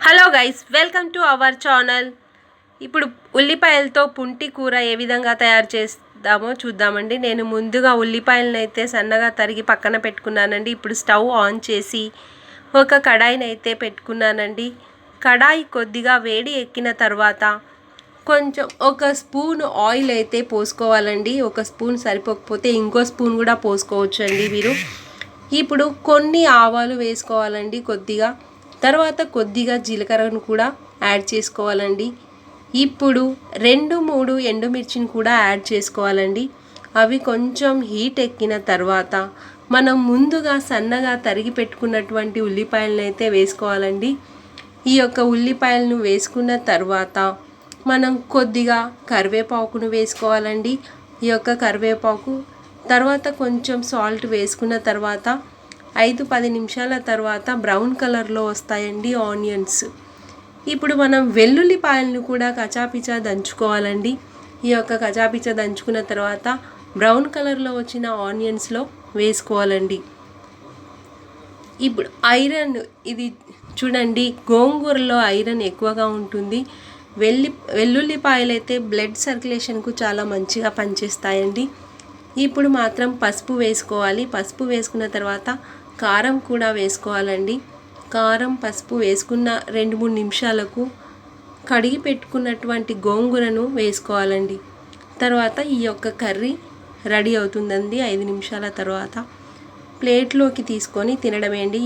Hello guys, welcome to our channel. ఇప్పుడు ఉల్లిపాయలతో పుంటి కూర ఏ విధంగా తయారు చేద్దామో చూద్దామండి. నేను ముందుగా ఉల్లిపాయలను అయితే సన్నగా తరిగి పక్కన పెట్టుకున్నానండి. ఇప్పుడు స్టవ్ ఆన్ చేసి ఒక కడాయిని అయితే పెట్టుకున్నానండి. కడాయి కొద్దిగా వేడి ఎక్కిన తర్వాత కొంచెం ఒక స్పూన్ ఆయిల్ అయితే పోసుకోవాలండి. ఒక స్పూన్ సరిపోకపోతే ఇంకో స్పూన్ కూడా పోసుకోవచ్చు అండి మీరు. ఇప్పుడు కొన్ని ఆవాలు వేసుకోవాలండి కొద్దిగా. తర్వాత కొద్దిగా జీలకర్రను కూడా యాడ్ చేసుకోవాలండి. ఇప్పుడు 2-3 ఎండుమిర్చిని కూడా యాడ్ చేసుకోవాలండి. అవి కొంచెం హీట్ ఎక్కిన తర్వాత మనం ముందుగా సన్నగా తరిగి పెట్టుకున్నటువంటి ఉల్లిపాయలను అయితే వేసుకోవాలండి. ఈ యొక్క ఉల్లిపాయలను వేసుకున్న తర్వాత మనం కొద్దిగా కరివేపాకును వేసుకోవాలండి. ఈ యొక్క కరివేపాకు తర్వాత కొంచెం సాల్ట్ వేసుకున్న తర్వాత 5-10 నిమిషాల తర్వాత బ్రౌన్ కలర్లో వస్తాయండి ఆనియన్స్. ఇప్పుడు మనం వెల్లుల్లిపాయలను కూడా కచాపిచా దంచుకోవాలండి. ఈ యొక్క కచాపిచా దంచుకున్న తర్వాత బ్రౌన్ కలర్లో వచ్చిన ఆనియన్స్లో వేసుకోవాలండి. ఇప్పుడు ఐరన్, ఇది చూడండి, గోంగూరలో ఐరన్ ఎక్కువగా ఉంటుంది. వెల్లుల్లిపాయలు అయితే బ్లడ్ సర్క్యులేషన్కు చాలా మంచిగా పనిచేస్తాయండి. ఇప్పుడు మాత్రం పసుపు వేసుకోవాలి. పసుపు వేసుకున్న తర్వాత కారం కూడా వేసుకోవాలండి. కారం పసుపు వేసుకున్న 2-3 నిమిషాలకు కడిగి పెట్టుకున్నటువంటి గోంగూరను వేసుకోవాలండి. తర్వాత ఈ యొక్క కర్రీ రెడీ అవుతుందండి. 5 నిమిషాల తర్వాత ప్లేట్లోకి తీసుకొని తినడమేండి.